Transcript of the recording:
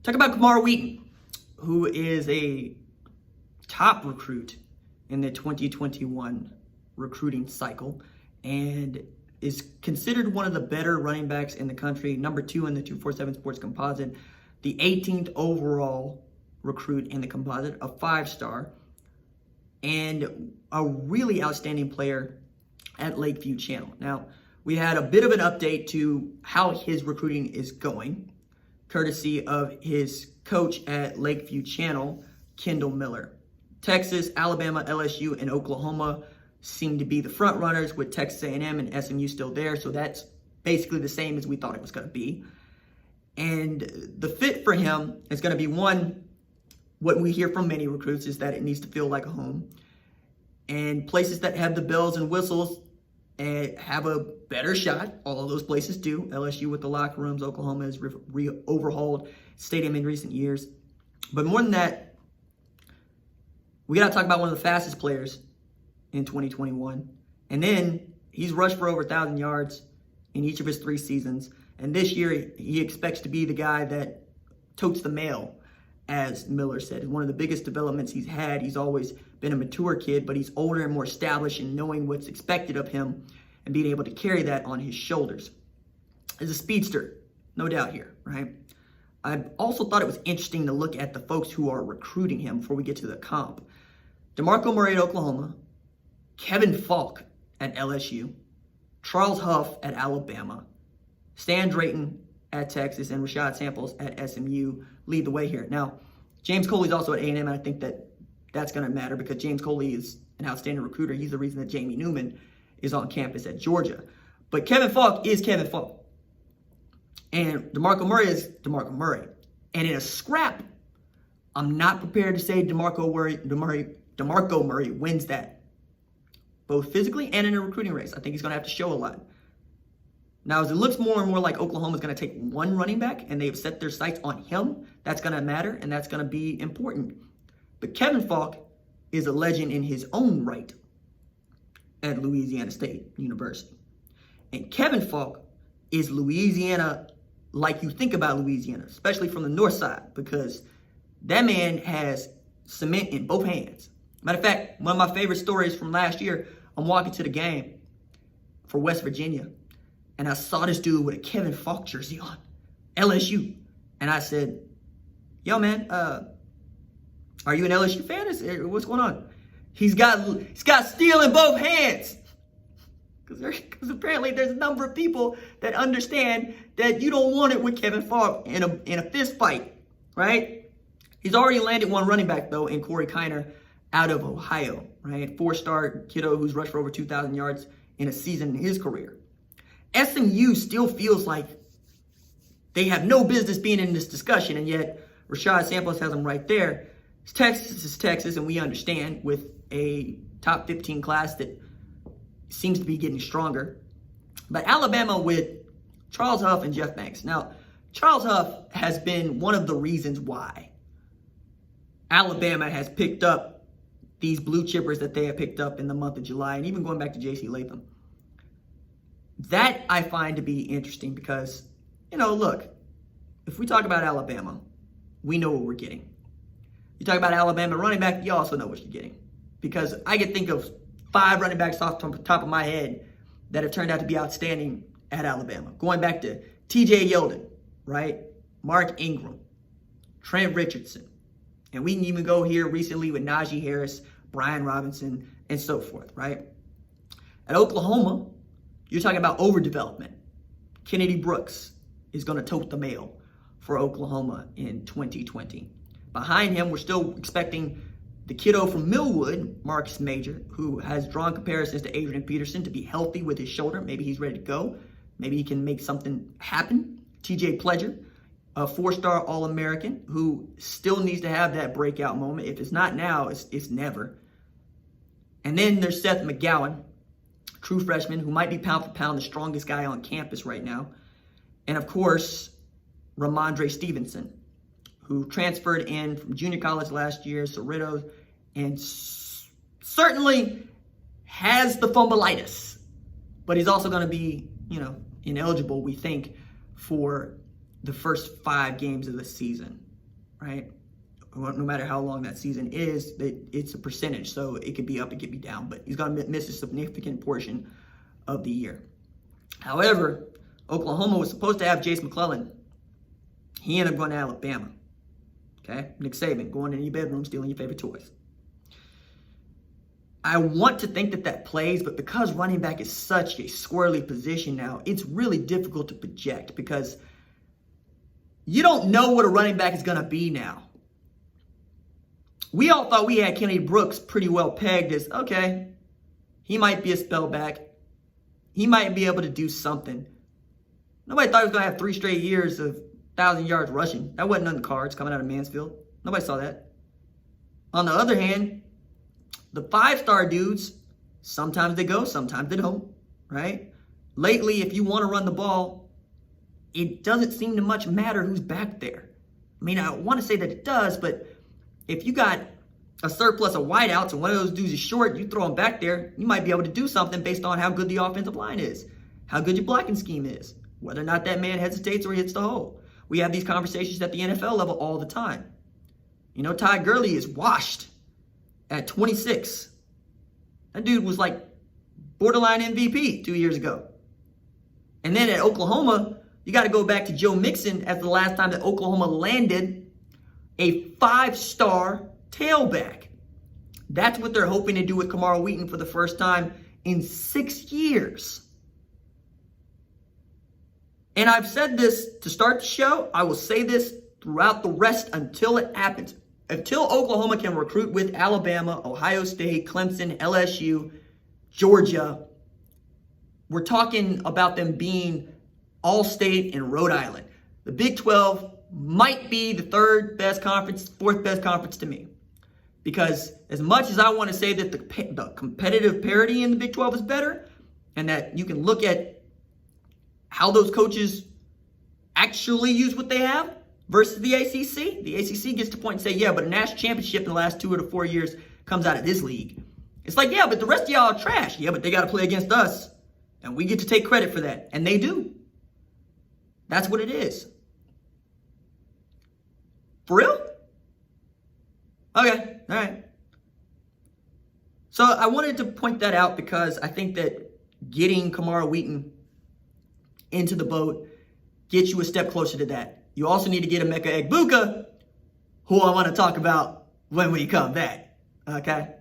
Talk about Camar Wheaton, who is a top recruit in the 2021 recruiting cycle and is considered one of the better running backs in the country, number 2 in the 247 Sports Composite, the 18th overall recruit in the composite, a 5-star, and a really outstanding player at Lakeview Channel. Now, we had a bit of an update to how his recruiting is going, courtesy of his coach at Lakeview Channel, Kendall Miller. Texas, Alabama, LSU, and Oklahoma seem to be the front runners, with Texas A&M and SMU still there, so that's basically the same as we thought it was going to be. And the fit for him is going to be, one, what we hear from many recruits is that it needs to feel like a home. And places that have the bells and whistles have a better shot. All of those places do. LSU with the locker rooms. Oklahoma has overhauled stadium in recent years. But more than that, we got to talk about one of the fastest players in 2021. And then he's rushed for over 1,000 yards in each of his 3 seasons. And this year, he expects to be the guy that totes the mail, as Miller said. One of the biggest developments he's had. He's always been a mature kid, but he's older and more established in knowing what's expected of him and being able to carry that on his shoulders. As a speedster, no doubt here, right? I also thought it was interesting to look at the folks who are recruiting him before we get to the comp. DeMarco Murray at Oklahoma, Kevin Falk at LSU, Charles Huff at Alabama, Stan Drayton at Texas, and Rashad Samples at SMU lead the way here. Now, James Coley's also at A&M, and I think that's going to matter because James Coley is an outstanding recruiter. He's the reason that Jamie Newman is on campus at Georgia. But Kevin Falk is Kevin Falk. And DeMarco Murray is DeMarco Murray. And in a scrap, I'm not prepared to say DeMarco Murray wins that, both physically and in a recruiting race. I think he's going to have to show a lot. Now, as it looks more and more like Oklahoma's going to take one running back and they've set their sights on him, that's going to matter and that's going to be important. But Kevin Falk is a legend in his own right at Louisiana State University. And Kevin Falk is Louisiana like you think about Louisiana, especially from the north side, because that man has cement in both hands. Matter of fact, one of my favorite stories from last year, I'm walking to the game for West Virginia, and I saw this dude with a Kevin Falk jersey on, LSU. And I said, yo, man, are you an LSU fan? What's going on? He's got steel in both hands. Because apparently there's a number of people that understand that you don't want it with Kevin Falk in a fist fight, right? He's already landed one running back, though, in Corey Kiner out of Ohio, right? 4-star kiddo who's rushed for over 2,000 yards in a season in his career. SMU still feels like they have no business being in this discussion, and yet Rashad Samples has them right there. Texas is Texas, and we understand, with a top 15 class that seems to be getting stronger. But Alabama with Charles Huff and Jeff Banks. Now, Charles Huff has been one of the reasons why Alabama has picked up these blue chippers that they have picked up in the month of July, and even going back to J.C. Latham. That I find to be interesting because, look, if we talk about Alabama, we know what we're getting. You talk about Alabama running back, you also know what you're getting. Because I can think of 5 running backs off the top of my head that have turned out to be outstanding at Alabama. Going back to T.J. Yeldon, right? Mark Ingram, Trent Richardson. And we can even go here recently with Najee Harris, Brian Robinson, and so forth, right? At Oklahoma, you're talking about overdevelopment. Kennedy Brooks is going to tote the mail for Oklahoma in 2020. Behind him, we're still expecting the kiddo from Millwood, Marcus Major, who has drawn comparisons to Adrian Peterson to be healthy with his shoulder. Maybe he's ready to go. Maybe he can make something happen. TJ Pledger, a 4-star All-American who still needs to have that breakout moment. If it's not now, it's never. And then there's Seth McGowan, true freshman, who might be pound for pound the strongest guy on campus right now. And of course, Ramondre Stevenson, who transferred in from junior college last year, Cerritos, and certainly has the fumbleitis. But he's also going to be, ineligible, we think, for the first 5 games of the season. right? No matter how long that season is, it's a percentage. So it could be up, it could be down, but he's going to miss a significant portion of the year. However, Oklahoma was supposed to have Jace McClellan. He ended up going to Alabama. Okay? Nick Saban, going in your bedroom, stealing your favorite toys. I want to think that plays, but because running back is such a squirrely position now, it's really difficult to project because you don't know what a running back is going to be now. We all thought we had Kenny Brooks pretty well pegged as, okay, he might be a spellback. He might be able to do something. Nobody thought he was going to have 3 straight years of 1,000 yards rushing. That wasn't on the cards coming out of Mansfield. Nobody saw that. On the other hand, the 5-star dudes, sometimes they go, sometimes they don't, right? Lately, if you want to run the ball, it doesn't seem to much matter who's back there. I mean, I want to say that it does, but if you got a surplus of wideouts and one of those dudes is short, you throw him back there, you might be able to do something based on how good the offensive line is, how good your blocking scheme is, whether or not that man hesitates or hits the hole. We have these conversations at the NFL level all the time. You know, Ty Gurley is washed at 26. That dude was like borderline MVP 2 years ago. And then at Oklahoma, you got to go back to Joe Mixon as the last time that Oklahoma landed a 5-star tailback. That's what they're hoping to do with Camar Wheaton for the first time in 6 years. And I've said this to start the show. I will say this throughout the rest until it happens. Until Oklahoma can recruit with Alabama, Ohio State, Clemson, LSU, Georgia, we're talking about them being All-State and Rhode Island. The Big 12 might be the 3rd best conference, 4th best conference to me. Because as much as I want to say that the competitive parity in the Big 12 is better, and that you can look at how those coaches actually use what they have versus the ACC gets to point and say, yeah, but a national championship in the last 2 or 4 years comes out of this league. It's like, yeah, but the rest of y'all are trash. Yeah, but they got to play against us, and we get to take credit for that. And they do. That's what it is. For real? Okay, all right. So I wanted to point that out because I think that getting Camar Wheaton into the boat gets you a step closer to that. You also need to get Emeka Egbuka, who I want to talk about when we come back. Okay?